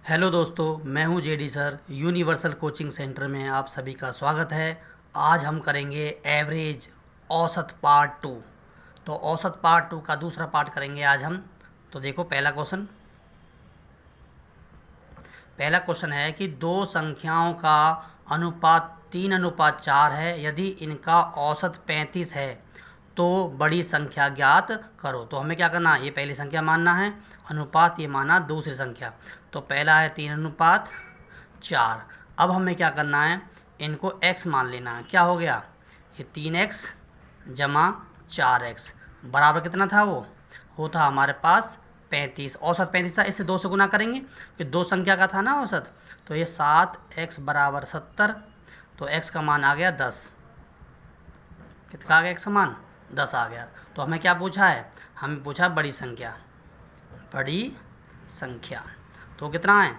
Hello दोस्तों, मैं हूं JD sir. Universal coaching centre में आप सभी का स्वागत है। आज हम करेंगे एवरेज औसत पार्ट टू। तो औसत पार्ट टू का दूसरा पार्ट करेंगे आज हम। तो देखो पहला क्वेश्चन है कि दो संख्याओं का अनुपात 3:4 है। यदि इनका औसत 35 है तो बड़ी संख्या ज्ञात करो। तो हमें क्या करना है, ये पहली संख्या मानना है, अनुपात ये माना दूसरी संख्या। तो पहला है 3:4। अब हमें क्या करना है, इनको x मान लेना है। क्या हो गया, ये 3x जमा 4x बराबर कितना था, वो था हमारे पास 35। औसत 35 था, इससे 2 से गुना करेंगे, ये दो संख्या का था ना औसत। तो ये 7x बराबर 70। तो x का मान आ गया 10। कितना आ गया x का मान, 10 आ गया। तो हमें क्या पूछा है, हमें पूछा बड़ी संख्या। तो कितना है,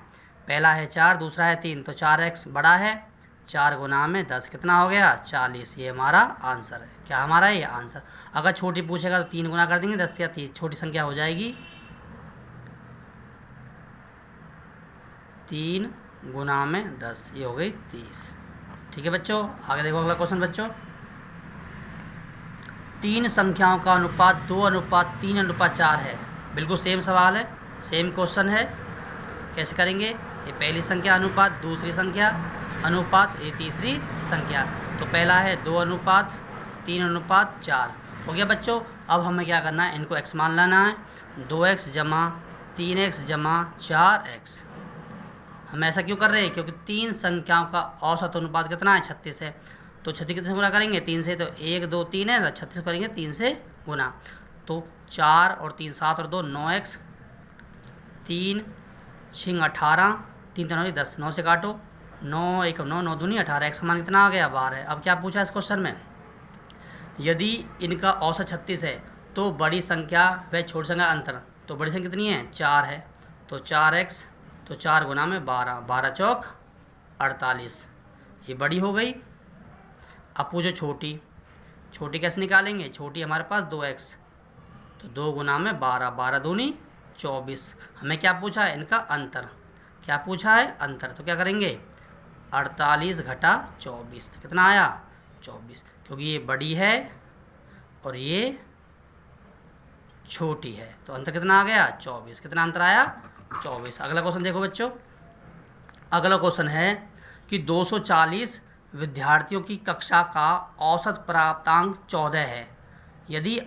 पहला है 4, दूसरा है 3, तो 4x बड़ा है। 4 गुना में 10 कितना हो गया, 40। ये हमारा आंसर है। क्या हमारा ये आंसर। अगर छोटी पूछेगा तो 3 गुना कर देंगे, 10 या 30 छोटी संख्या हो जाएगी। 3 गुना में 10, ये हो गई 30। ठीक है बच्चों, आगे देखो अगला क्वेश्चन बच्चों। 3 संख्याओं का अनुपात 2:3:4 है। बिल्कुल सेम सवाल है, सेम क्वेश्चन है। कैसे करेंगे, ये पहली संख्या अनुपात दूसरी संख्या अनुपात ये तीसरी संख्या। तो पहला है 2:3:4 हो गया बच्चों। अब हमें क्या करना है, इनको x मान लेना है। 2x जमा 3x जमा 4x। हम ऐसा क्यों कर रहे हैं, क्योंकि 3 संख्याओं का औसत अनुपात कितना है, 36 है। तो 36 कितने से गुना करेंगे, 3 से। तो 1 2 3 है, 36 करेंगे 3 से गुना। तो 4 और 3 7 और 2 9x। 3 6 18, 3 3 10, 9 से काटो, 9 1 9, 9 दूनी 18। एक्स का मान कितना आ गया, 12। अब क्या पूछा इस क्वेश्चन में, यदि इनका औसत 36 है तो बड़ी संख्या व छोटी संख्या अंतर। तो बड़ी संख्या कितनी है, 4 है। तो 4x, तो 4 गुना में 12, 12 चौक 48, ये बड़ी हो गई। अब पूछो छोटी, छोटी कैसे निकालेंगे, छोटी हमारे पास 2x। तो 2 गुना में 12, 12 दूनी 24। हमें क्या पूछा है, इनका अंतर। क्या पूछा है, अंतर। तो क्या करेंगे, 48 घटा 24, तो कितना आया, 24। क्योंकि ये बड़ी है और ये छोटी है, तो अंतर कितना आ गया, 24। कितना अंतर आया, 24। अगला क्वेश्चन देखो बच्चों। अगला क्वेश्चन है कि 240 विद्यार्थियों की कक्षा का औसत प्राप्तांक 14 है। यदि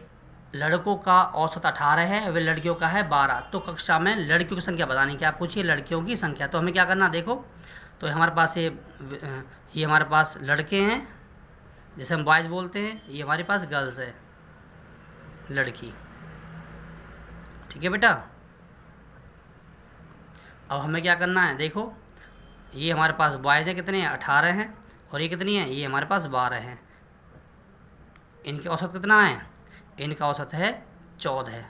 लड़कों का औसत 18 है, वे लड़कियों का है 12, तो कक्षा में लड़कियों की संख्या बतानी। क्या पूछिए, लड़कियों की संख्या। तो हमें क्या करना, देखो तो हमारे पास ये हमारे पास लड़के हैं, जैसे हम बॉयज़ बोलते हैं, ये हमारे पास गर्ल्स है, लड़की। ठीक है बेटा। अब हमें क्या करना है, देखो ये हमारे पास बॉयज़ है, कितने हैं, 18 हैं, और ये कितनी है, ये हमारे पास 12 हैं। इनके औसत कितना है, इनका औसत है 14।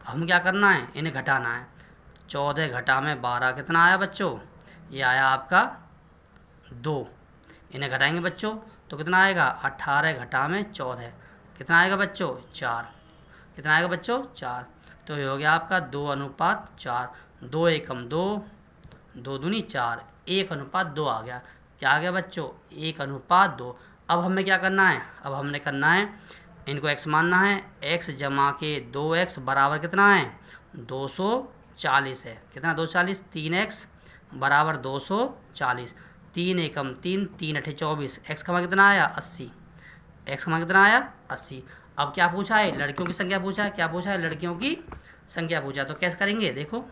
हम क्या करना है, इन्हें घटाना है। 14 घटा में 12 कितना आया बच्चों, ये आया आपका 2। इन्हें घटाएंगे बच्चों तो कितना आएगा, 18 घटा में 14 कितना आएगा बच्चों, 4। कितना आएगा बच्चों, 4। तो ये हो गया आपका 2:4। 2 एकम 2, 2 दूनी 4, 1:2 आ गया। क्या आ गया बच्चों, 1:2। अब हमें क्या करना है, अब हमने करना है, इनको x मानना है। x जमा के 2x बराबर कितना है, 240 है। कितना, 240। 3x बराबर 240। 3 एकम 3, 3 अठे 24। x का मान कितना आया, 80। x का मान कितना आया, 80। अब क्या पूछा है, लड़कियों की संख्या पूछा है। क्या पूछा है, लड़कियों की संख्या पूछा। तो कैसे करेंगे, देखो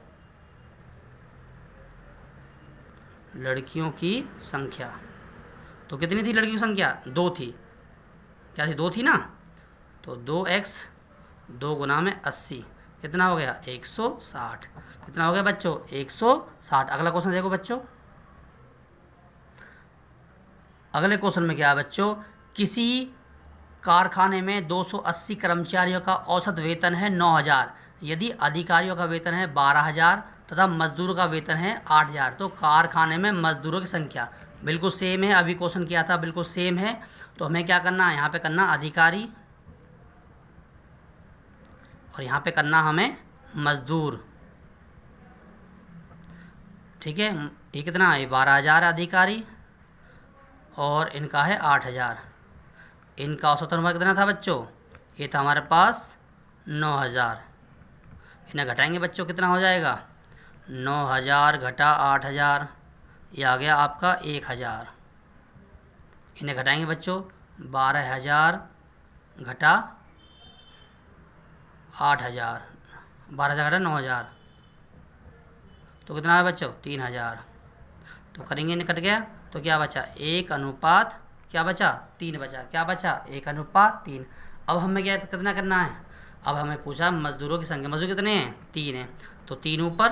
लड़कियों की संख्या। तो कितनी थी लड़कियों की संख्या, 2 थी। क्या थी, 2 थी ना। तो 2x 2 गुना में 80 कितना हो गया, 160। कितना हो गया बच्चों, 160। अगला क्वेश्चन देखो बच्चों। अगले क्वेश्चन में क्या है बच्चों, किसी कारखाने में 280 कर्मचारियों का औसत वेतन है 9000। यदि अधिकारियों का वेतन है 12000 तथा मजदूरों का वेतन है 8000, तो कारखाने में मजदूरों की संख्या। बिल्कुल सेम है, अभी क्वेश्चन किया था, बिल्कुल सेम है। तो हमें क्या करना है, यहाँ पे करना अधिकारी और यहाँ पे करना हमें मजदूर। ठीक है। ये कितना है, 12,000 अधिकारी और इनका है 8,000। इनका औसत अनुपात कितना था बच्चों, ये था हमारे पास 9,000। इन्हें घटाएंगे बच्चों, कितना हो जाएगा, 9,000 घटा 8,000, ये आ गया आपका 1,000। इन्हें घटाएंगे बच्चों, 12,000 घटा 8,000, 12,000 घटा 9,000, तो कितना है बच्चों, 3,000। तो करेंगे, इन्हें कट गया तो क्या बचा, 1:, क्या बचा, 3 बचा। क्या बचा, 1:3। अब हमें क्या कितना करना है, अब हमें पूछा मजदूरों की संख्या, मजदूर कितने हैं, 3 हैं, तो 3 ऊपर,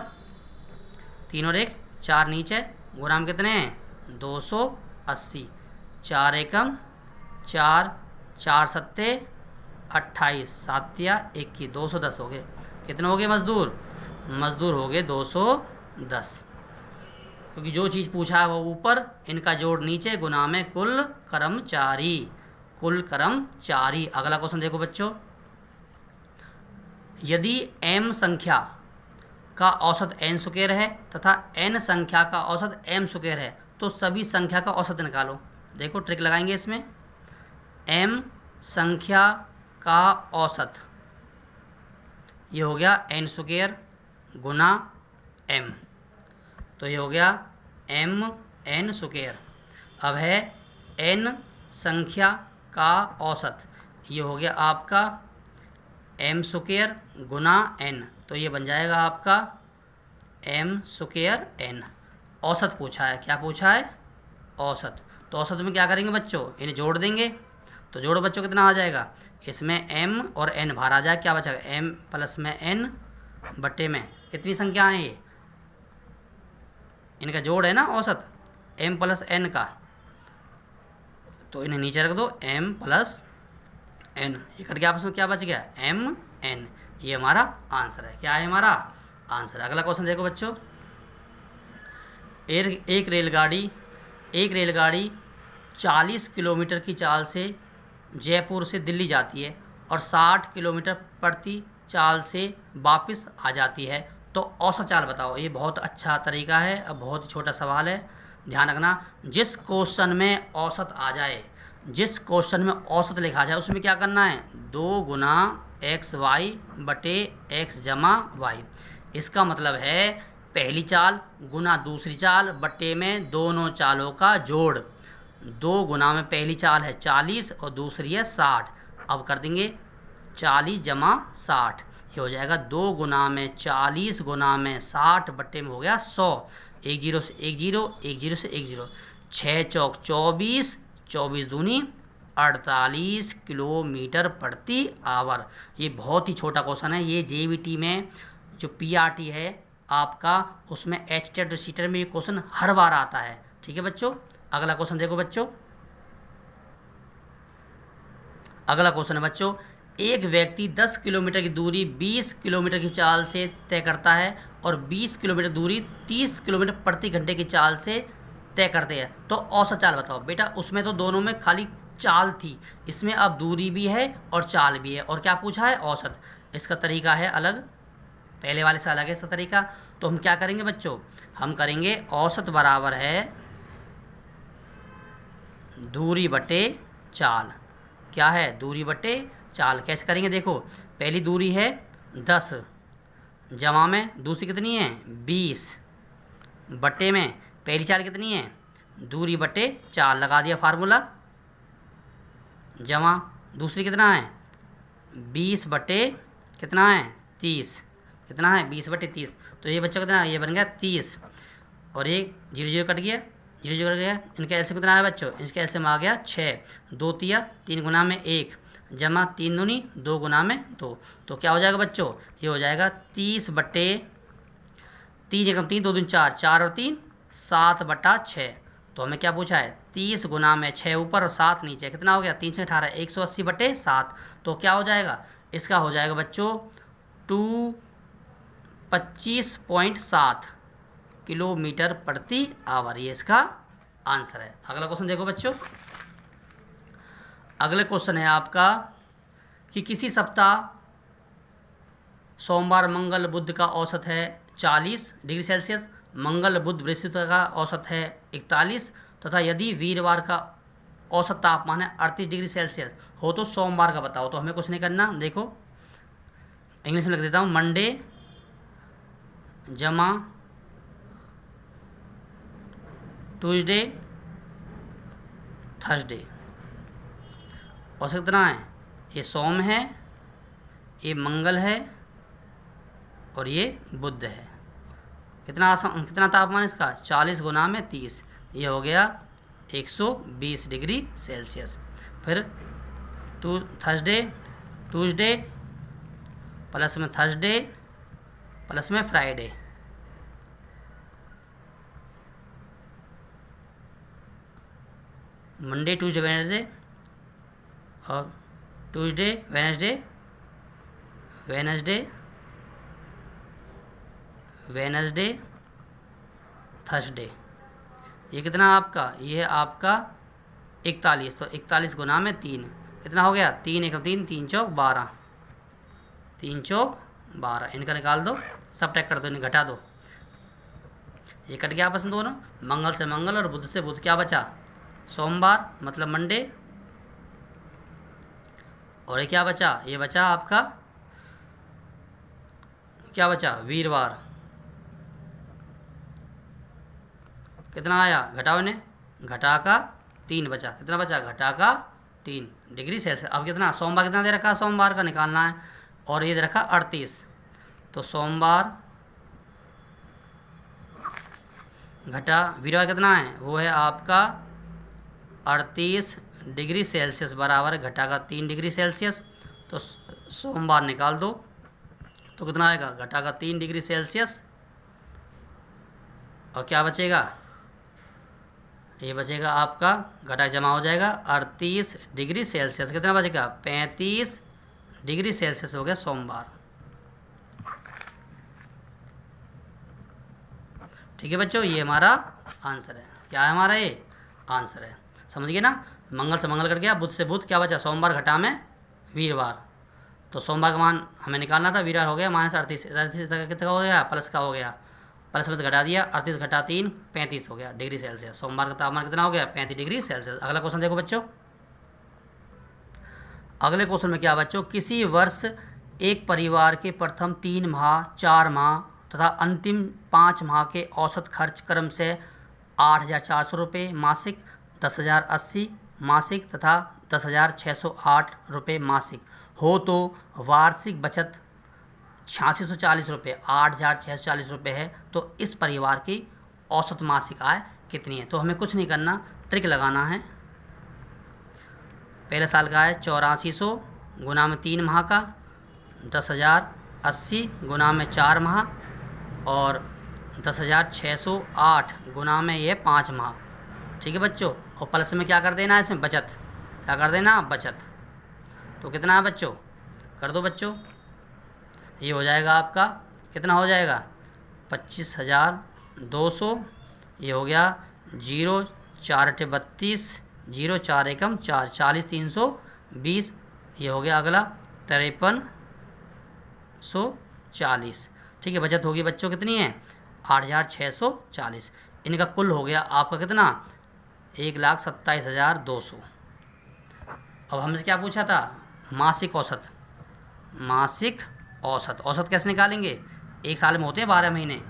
3 और 1 4 नीचे, गुना में कितने हैं, 280। 4 एकम 4, 4 सत्ते 28, 7 या 21, 210 हो गए। कितने हो गए मजदूर, मजदूर हो गए 210, क्योंकि जो चीज़ पूछा है वो ऊपर, इनका जोड़ नीचे, गुना में कुल कर्मचारी, कुल कर्मचारी। अगला क्वेश्चन देखो बच्चों, यदि m संख्या का औसत n स्क्वायर है तथा n संख्या का औसत m स्क्वायर है तो सभी संख्या का औसत निकालो। देखो ट्रिक लगाएंगे इसमें, m संख्या का औसत, ये हो गया n स्क्वायर गुना m, तो ये हो गया n स्क्वायर। अब है n संख्या का औसत, ये हो गया आपका m स्क्वायर गुना n, तो ये बन जाएगा आपका m स्क्वायर n। औसत पूछा है, क्या पूछा है, औसत। तो औसत में क्या करेंगे बच्चों, इन्हें जोड़ देंगे, तो जोड़ो बच्चों, कितना आ जाएगा, इसमें m और n बाहर आ जाए, क्या बचेगा, m प्लस में n बट्टे में कितनी संख्या है, ये इनका जोड़ है ना औसत, m प्लस n का, तो इन्हें नीचे रख दो, m प्लस n, ये करके आपस में क्या बच गया, m n। ये हमारा आंसर है, क्या है हमारा आंसर। अगला क्वेश्चन देखो बच्चों, एक रेलगाड़ी 40 किलोमीटर की चाल से जयपुर से दिल्ली जाती है और 60 किलोमीटर प्रति चाल से वापस आ जाती है, तो औसत चाल बताओ। ये बहुत अच्छा तरीका है, अब बहुत ही छोटा सवाल है, ध्यान रखना। जिस क्वेश्चन में औसत आ जाए, जिस क्वेश्चन में औसत लिखा जाए, उसमें क्या करना है, 2 गुना xy बटे x जमा y। इसका मतलब है पहली चाल गुना दूसरी चाल बटे में दोनों चालों का जोड़। 2 गुना में पहली चाल है 40 और दूसरी है 60। अब कर देंगे 40 जमा 60, ये हो जाएगा 2 गुना में 40 गुना में 60 बट्टे में हो गया 100। 1 0 से 1 0, 1 0 से 1 0, 6 चौक 24, 24 दूनी 48 किलोमीटर प्रति आवर। ये बहुत ही छोटा क्वेश्चन है, ये जेबीटी में जो पीआरटी है आपका, उसमें एचटेट और सीटेट में ये क्वेश्चन हर बार आता है। ठीक है बच्चों, अगला क्वेश्चन देखो बच्चों, अगला क्वेश्चन है बच्चों, एक व्यक्ति 10 किलोमीटर की दूरी 20 किलोमीटर की चाल से तय करता है और 20 किलोमीटर दूरी 30 किलोमीटर प्रति घंटे की चाल से तय करते हैं, तो औसत चाल बताओ। बेटा उसमें तो दोनों में खाली चाल थी, इसमें अब दूरी भी है और चाल भी है, और क्या पूछा है, औसत। इसका तरीका है अलग, पहले वाले से अलग है इसका तरीका। तो हम क्या करेंगे बच्चों, हम करेंगे औसत बराबर है दूरी बटे चाल। क्या है, दूरी बटे चाल। कैसे करेंगे, देखो पहली दूरी है 10 जमा में दूसरी कितनी है 20 बटे में पहली चाल कितनी है, दूरी बटे चाल, लगा दिया फार्मूला, जमा दूसरी कितना है 20 बटे कितना है 30, कितना है 20 बटे 30, तो ये बच्चा कितना, ये बन गया 30, और एक 0 0 कट गया, 0 0 कट गया। इनका एलसीएम कितना है बच्चों, इसका एलसीएम आ गया 6, 2 तिया 3 गुना में 1 जमा 3 दूनी 2 गुना में 2, तो क्या हो जाएगा बच्चों, ये हो जाएगा 30 बटे 3 एकम 3 2 दूनी 4, 4 और 3 7 बटा 6। तो हमें क्या पूछा है, 30 गुना में 6 ऊपर और 7 नीचे, कितना हो गया 3 6 18, 180 बटे 7। तो क्या हो जाएगा, इसका हो जाएगा बच्चों 25.7 किलोमीटर प्रति आवर, ये इसका आंसर है। अगला क्वेश्चन देखो बच्चों, अगले क्वेश्चन है आपका कि किसी सप्ताह सोमवार मंगल बुध का औसत है 40 डिग्री सेल्सियस मंगल बुध बृहस्पति का औसत है 41 तथा यदि वीरवार का औसत तापमान है 38 डिग्री सेल्सियस हो तो सोमवार का बताओ। तो हमें कुछ नहीं करना, देखो इंग्लिश में लिख देता हूँ, मंडे जमा ट्यूसडे थर्सडे। औसत कितना है, ये सोम है, ये मंगल है और ये बुध है। कितना तापमान इसका 40 गुना में 30, ये हो गया 120 डिग्री सेल्सियस। फिर ट्यूसडे प्लस में थर्सडे प्लस में फ्राइडे, मंडे ट्यूसडे वेडनेसडे और ट्यूसडे वेडनेसडे थर्सडे। ये कितना आपका, ये है आपका 41, तो 41 गुना में 3 कितना हो गया, 3 1 3 3 चौक 12, 3 चौक 12। इनका निकाल दो, सब टैक कर दो, इन्हें घटा दो, ये कट गया आपस में दोनों। मंगल से मंगल और बुध से बुध, क्या बचा सोमवार मतलब मंडे, और ये क्या बचा, ये बचा आपका क्या बचा वीरवार। कितना आया, घटाओ इन्हें, घटा का 3 बचा, कितना बचा घटा का 3 डिग्री सेल्सियस। अब कितना सोमवार कितना दे रखा है, सोमवार का निकालना है, और ये दे रखा 38, तो सोमवार घटा वीरवार कितना है, वो है आपका 38 डिग्री सेल्सियस बराबर घटा का 3 डिग्री सेल्सियस। तो सोमवार निकाल दो तो कितना आएगा, घटा का 3 डिग्री सेल्सियस, और क्या बचेगा, ये बचेगा आपका घटा जमा हो जाएगा 38 डिग्री सेल्सियस, कितना बचेगा 35 डिग्री सेल्सियस हो गया सोमवार। ठीक है बच्चों, ये हमारा आंसर है। क्या है हमारा, ये आंसर है, समझ गए ना। मंगल से मंगल कट गया, बुध से बुध, क्या बचा सोमवार घटा में वीरवार, तो सोमवार का मान हमें निकालना था, वीरवार हो गया -38, 38 कितना हो गया, प्लस का हो गया, प्लस प्लस घटा दिया, 38 घटा 3 35 हो गया डिग्री सेल्सियस। सोमवार का तापमान कितना हो गया 35 डिग्री सेल्सियस। अगला क्वेश्चन देखो बच्चों, अगले क्वेश्चन में क्या बच्चों, किसी वर्ष एक परिवार के प्रथम 3 माह 4 माह तथा अंतिम 5 माह के औसत खर्च क्रम से 8,400 रुपये मासिक, 10,080 मासिक तथा 10,608 रुपये मासिक हो तो वार्षिक बचत 8640 रुपये, 8,640 रुपये है, तो इस परिवार की औसत मासिक आय कितनी है। तो हमें कुछ नहीं करना, ट्रिक लगाना है। पहले साल का है 8400 गुना में 3 माह का, 10,080 गुना में 4 माह और 10,608 गुना में ये 5 माह। ठीक है बच्चों, और प्लस में क्या कर देना है, इसमें बचत, क्या कर देना बचत। तो कितना है बच्चों, कर दो बच्चों, ये हो जाएगा आपका कितना हो जाएगा 25,200, ये हो गया 0 4 8 32, 0 4 एकम 4, 40 320, ये हो गया अगला 5340। ठीक है, बचत होगी बच्चों कितनी है 8,640। इनका कुल हो गया आपका कितना 1,27,200। अब हमसे क्या पूछा था, मासिक औसत, मासिक औसत, औसत कैसे निकालेंगे, एक साल में होते हैं 12 महीने,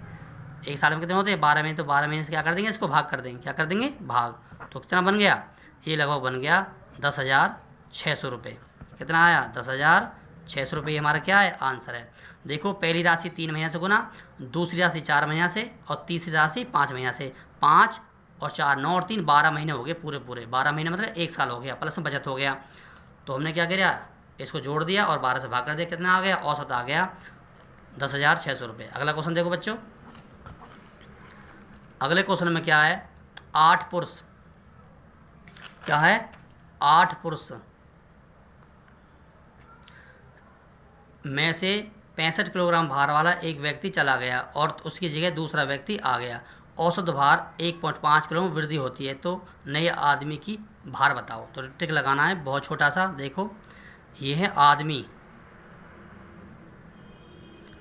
एक साल में कितने होते हैं 12 महीने, तो 12 महीने से क्या कर देंगे, इसको भाग कर देंगे, क्या कर देंगे भाग, तो कितना बन गया, ये लगभग बन गया 10,600 रुपये। कितना आया 10,600 रुपये, हमारा क्या है आंसर है। देखो पहली राशि 3 महीने से गुना, दूसरी राशि 4 महीने से और तीसरी राशि 5 महीने से, 5 और 4 9 और 3 12 महीने हो गए पूरे 12 महीने मतलब 1 साल हो गया, प्लस में बचत हो गया। तो हमने क्या किया, इसको जोड़ दिया और 12 से भाग कर दिया, कितना आ गया औसत आ गया 10,600 रुपये। अगला क्वेश्चन देखो बच्चों, अगले क्वेश्चन में क्या है, 8 पुरुष, क्या है 8 पुरुष में से 65 किलोग्राम भार वाला एक व्यक्ति चला गया और उसकी जगह दूसरा व्यक्ति आ गया, औसत भार 1.5 किलो में वृद्धि होती है, तो नए आदमी की भार बताओ। तो ट्रिक लगाना है बहुत छोटा सा, देखो ये है आदमी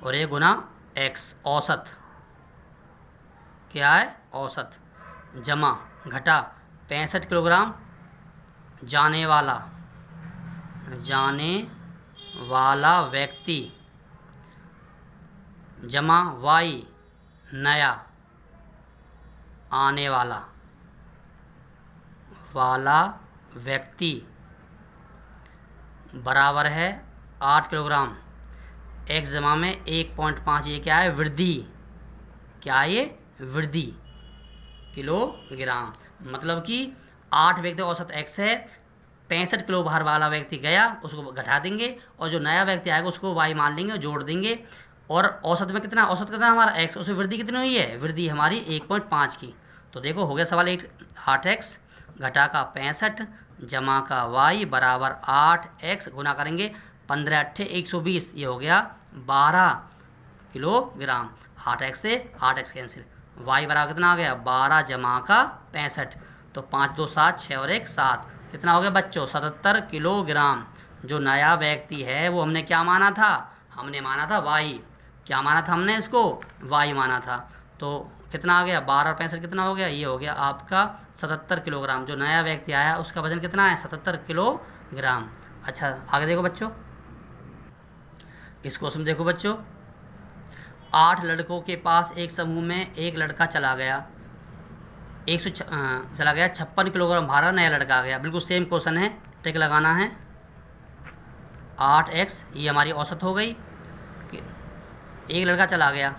और ये गुना x औसत, क्या है औसत, जमा घटा 65 किलोग्राम जाने वाला व्यक्ति, जमा वाई नया आने वाला व्यक्ति बराबर है 8 किलोग्राम। एक्स जमा में 1.5, ये क्या है वृद्धि, क्या ये वृद्धि किलोग्राम। मतलब कि 8 व्यक्ति औसत एक्स है, 65 किलो भार वाला व्यक्ति गया उसको घटा देंगे और जो नया व्यक्ति आएगा उसको वाई मान लेंगे, जोड़ देंगे। और औसत में कितना, औसत कितना हमारा एक्स, उसमें वृद्धि कितनी हुई है, वृद्धि हमारी 1.5 की। तो देखो हो गया सवाल 8x घटा का 65 जमा का y बराबर 8x गुना करेंगे 15 अट्ठे 120, ये हो गया 12 किलोग्राम। 8x से 8x कैंसिल, y बराबर कितना आ गया 12 जमा का 65, तो 5 2 7 6 और 1 7, कितना हो गया बच्चों 77 किलोग्राम। जो नया व्यक्ति है वो हमने क्या माना था, हमने माना था y, क्या माना था हमने इसको, y माना था। तो कितना आ गया 12 और 65 कितना हो गया, ये हो गया आपका 77 किलोग्राम। जो नया व्यक्ति आया उसका वजन कितना है 77 किलोग्राम। अच्छा आगे देखो बच्चों, इस क्वेश्चन देखो बच्चों, 8 लड़कों के पास एक समूह में एक लड़का चला गया, 56 किलोग्राम भारा नया लड़का आ गया। बिल्कुल सेम क्वेश्चन है, टिक लगाना है। 8x ये हमारी औसत हो गई, एक लड़का चला गया,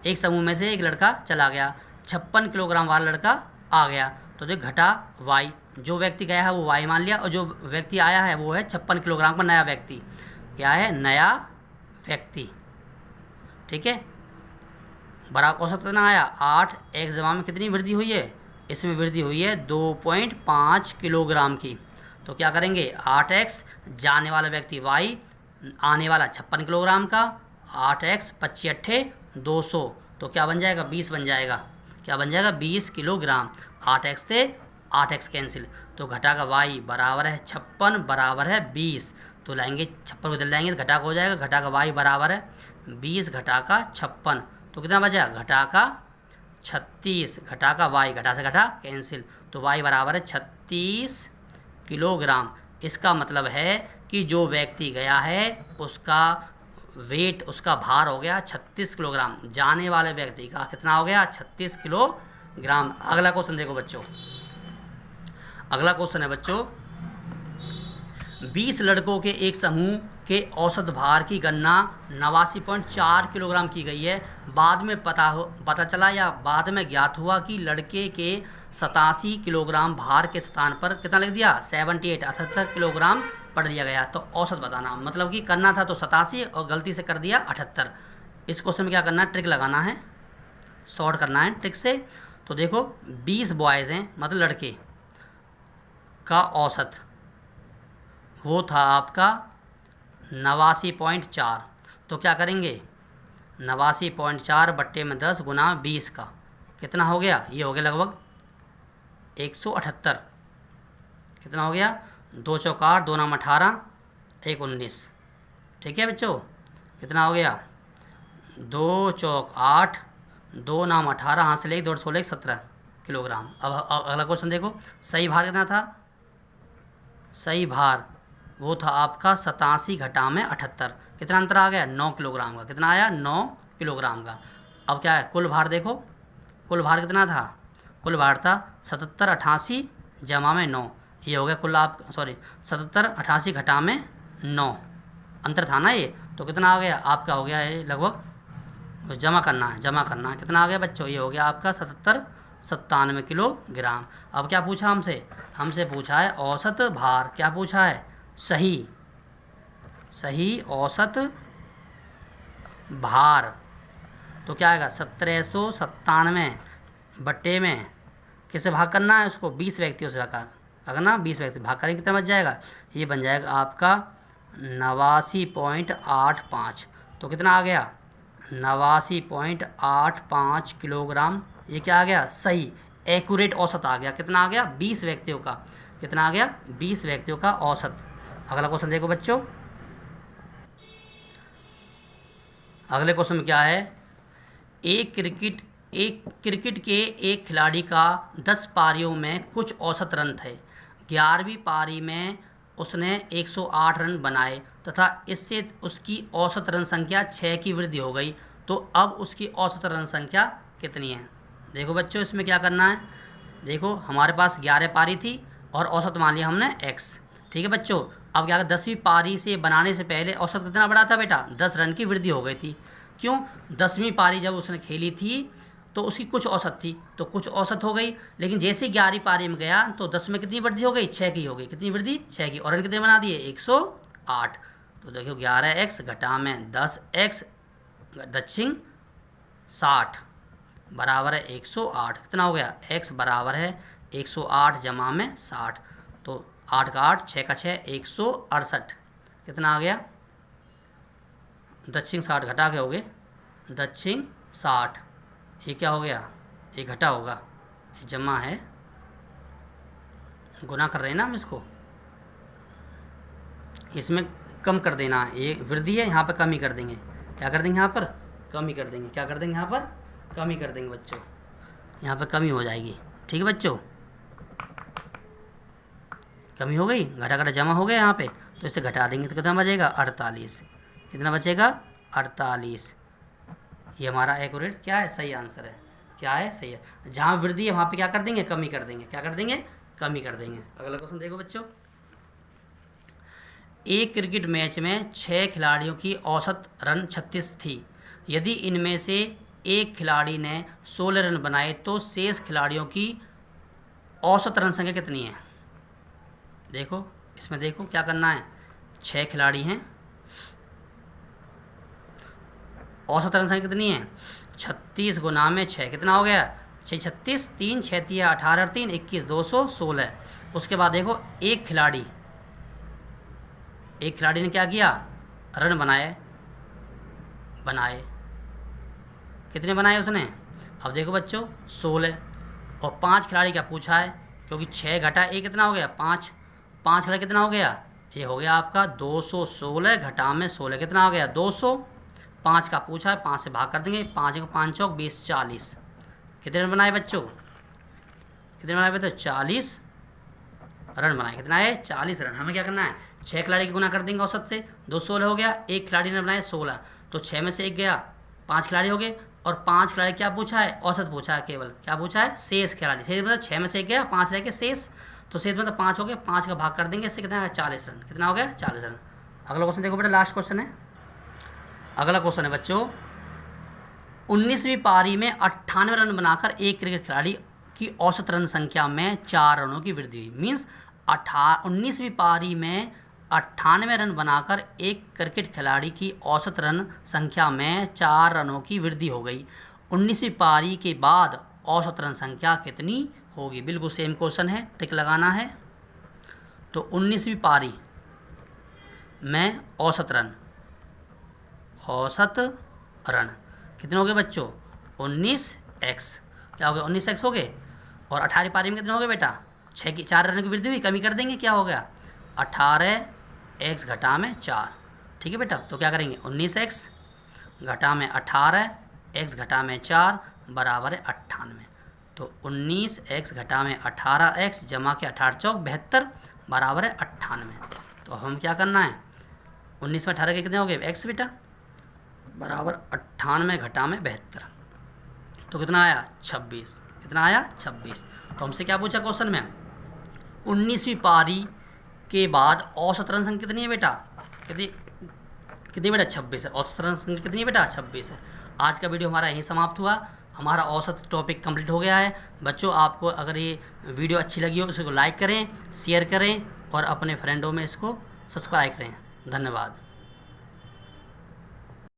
एक समूह में से एक लड़का चला गया, 56 किलोग्राम वाला लड़का आ गया। तो देख घटा y, जो व्यक्ति गया है वो y मान लिया और जो व्यक्ति आया है वो है 56 किलोग्राम का नया व्यक्ति, क्या है नया व्यक्ति, ठीक है। बराबर औसत कितना आया 8x जमा में कितनी वृद्धि हुई है, इसमें वृद्धि हुई है 2.5 किलोग्राम की। तो क्या करेंगे 8x जाने वाला व्यक्ति y, आने वाला 56 किलोग्राम का, 8x 25 अट्ठे 200, तो क्या बन जाएगा 20 बन जाएगा, क्या बन जाएगा 20 किलोग्राम। 8x से 8x कैंसिल, तो घटा का y बराबर है 56 बराबर है 20, तो लाएंगे 56 उधर लाएंगे तो घटा का हो जाएगा, घटा का y बराबर है 20 घटा का 56, तो कितना बचा घटा का 36, घटा का y, घटा से घटा कैंसिल, तो y बराबर है 36 किलोग्राम। इसका मतलब है कि जो व्यक्ति गया है उसका वेट, उसका भार हो गया 36 किलोग्राम, जाने वाले व्यक्ति का कितना हो गया 36 किलोग्राम। अगला क्वेश्चन देखो बच्चों, अगला क्वेश्चन है बच्चों, 20 लड़कों के एक समूह के औसत भार की गणना 89.4 किलोग्राम की गई है। बाद में पता चला या बाद में ज्ञात हुआ कि लड़के के 87 किलोग्राम भार के स्थान पर कितना लिख दिया 78 किलोग्राम पढ़ लिया गया। तो औसत बताना, मतलब कि करना था तो 87 और गलती से कर दिया 78। इस क्वेश्चन में क्या करना है, ट्रिक लगाना है, शॉर्ट करना है ट्रिक से। तो देखो 20 बॉयज़ हैं, मतलब लड़के का औसत वो था आपका 89.4, तो क्या करेंगे 89.4 बट्टे में 10 गुना 20 का कितना हो गया, ये हो गया लगभग 178, कितना हो गया 2 चौक 8, 2 नाम 18, 1 19, ठीक है बच्चों, कितना हो गया 2 चौक 8, 2 नाम 18, हाथ से ले 2 16 17 किलोग्राम। अब अगला क्वेश्चन देखो, सही भार कितना था, सही भार वो था आपका 87 घटा में 78, कितना अंतर आ गया 9 किलोग्राम का, कितना आया 9 किलोग्राम का। अब क्या है कुल भार देखो, कुल भार कितना था, कुल भार था 77 88 जमा में 9, ये हो गया कुल आप 77 88 घटा में 9, अंतर था ना ये, तो कितना आ गया आपका हो गया ये लगभग जमा करना है, कितना आ गया बच्चों, ये हो गया आपका 97 किलोग्राम। अब क्या पूछा हमसे पूछा है औसत भार, क्या पूछा है सही औसत भार, तो क्या आएगा 1797 बट्टे में किसे भाग करना है उसको 20 व्यक्तियों से भाग करना, 20 व्यक्ति भाग करेंगे कितना बच जाएगा, ये बन जाएगा आपका 89.85, तो कितना आ गया 89.85 किलोग्राम, ये क्या आ गया सही एक्यूरेट औसत आ गया, कितना आ गया 20 व्यक्तियों का, कितना आ गया 20 व्यक्तियों का औसत। अगला क्वेश्चन देखो बच्चों, अगले क्वेश्चन में क्या है, एक क्रिकेट के एक खिलाड़ी का 10 पारियों में कुछ औसत रन थे। 11वीं पारी में उसने 108 रन बनाए तथा इससे उसकी औसत रन संख्या 6 की वृद्धि हो गई। तो अब उसकी औसत रन संख्या कितनी है? देखो बच्चों, इसमें क्या करना है, देखो हमारे पास 11 पारी थी और औसत मान लिया हमने x। ठीक है बच्चों, अब क्या 10वीं पारी से बनाने से पहले औसत कितना बढ़ा था बेटा? 10 रन की वृद्धि हो गई थी। क्यों? 10वीं पारी जब उसने खेली थी तो उसकी कुछ औसत थी, तो कुछ औसत हो गई, लेकिन जैसे 11वीं पारी में गया तो 10 में कितनी वृद्धि हो गई? 6 की हो गई। कितनी वृद्धि? 6 की। और रन कितने बना दिए? 108। तो देखो 11x घटा में 10x दक्षिण 60 बराबर है 108। कितना हो गया? x बराबर है 108 जमा में 60। तो 8 का 8, 6 का 6, 168। कितना आ गया? दक्षिण 60 घटा के हो गए दक्षिण 60। ये क्या हो गया? ये घटा होगा, ये जमा है, गुना कर रहे हैं ना हम इसको, इसमें कम कर देना है। ये वृद्धि है, यहाँ पर कमी कर देंगे। क्या कर देंगे? यहाँ पर कमी कर देंगे। क्या कर देंगे? यहाँ पर कमी कर देंगे बच्चों, यहाँ पर कमी हो जाएगी। ठीक है बच्चों, कमी हो गई, घटा घटा जमा हो गया यहाँ पे, तो इसे घटा देंगे तो कितना बचेगा? 48। कितना बचेगा? 48। ये हमारा एक्यूरेट क्या है? सही आंसर है। क्या है? सही है। जहाँ वृद्धि है वहाँ पे क्या कर देंगे? कमी कर देंगे। क्या कर देंगे? कमी कर देंगे। अगला क्वेश्चन देखो बच्चों, एक क्रिकेट मैच में 6 खिलाड़ियों की औसत रन 36 थी। यदि इनमें से एक खिलाड़ी ने 16 रन बनाए तो शेष खिलाड़ियों की औसत रन संख्या कितनी है? देखो इसमें देखो क्या करना है, 6 खिलाड़ी हैं, औसत रन संख्या कितनी है? 36 गुना में 6 कितना हो गया? 6 36, 3 6 3 18 और 3 21, 216। उसके बाद देखो एक खिलाड़ी ने क्या किया? रन बनाए कितने बनाए उसने? अब देखो बच्चों 16, और 5 खिलाड़ी का पूछा है, क्योंकि 6 घटा 1 कितना हो गया? 5। 5 खिलाड़ी कितना हो गया? ये हो गया आपका 216 घटा में 16 कितना हो गया? 200। 5 का पूछा है, 5 से भाग कर देंगे, 5 को 5 चौक 20, 40। कितने रन बनाए बच्चों? कितने बनाए बच्चों? 40 रन बनाए। कितना है? 40 रन। हमें क्या करना है? 6 खिलाड़ी की गुना कर देंगे औसत से, 216 हो गया, एक खिलाड़ी ने बनाए 16, तो 6 में से 1 गया, 5 खिलाड़ी हो गए, और 5 खिलाड़ी क्या पूछा है? औसत पूछा है केवल। क्या पूछा है? शेष खिलाड़ी। शेष मतलब 6 में से 1 गया, 5 रह के शेष, तो शेष मतलब 5 हो गए, 5 का भाग कर देंगे, इससे कितना है? 40 रन। कितना हो गया? 40 रन। अगला क्वेश्चन देखो बेटा, लास्ट क्वेश्चन है। अगला क्वेश्चन है बच्चों, 19वीं पारी में 98 रन बनाकर एक क्रिकेट खिलाड़ी की औसत रन संख्या में 4 रनों की वृद्धि हुई। मीन्स 19वीं पारी में 98 रन बनाकर एक क्रिकेट खिलाड़ी की औसत रन संख्या में 4 रनों की वृद्धि हो गई। 19वीं पारी के बाद औसत रन संख्या कितनी होगी? बिल्कुल सेम क्वेश्चन है, टिक लगाना है। तो 19वीं पारी में औसत रन कितने हो गए बच्चों? 19x। क्या हो गया? 19x हो गए। और 18 पारी में कितने हो गए बेटा? 6 की 4 रन की वृद्धि हुई, कमी कर देंगे, क्या हो गया? 18x घटा में 4। ठीक है बेटा, तो क्या करेंगे? 19x घटा में 18x घटा में 4 बराबर है 98। तो 19x घटा में 18x जमा के 18 चौक 72 बराबर है 98। तो हम क्या करना है? 19 में 18 के कितने हो गए? x बेटा बराबर 98 घटा में 72, तो कितना आया? 26। कितना आया? 26। तो हमसे क्या पूछा क्वेश्चन में? 19वीं पारी के बाद औसत रन संख्या कितनी है बेटा? कितनी बेटा? 26 है। औसत रन संख्या कितनी है बेटा? 26 है। आज का वीडियो हमारा यहीं समाप्त हुआ। हमारा औसत टॉपिक कंप्लीट हो गया है। बच्चों, आपको अगर ये वीडियो अच्छी लगी हो तो इसको लाइक करें, शेयर करें और अपने फ्रेंडों में इसको सब्सक्राइब करें। धन्यवाद।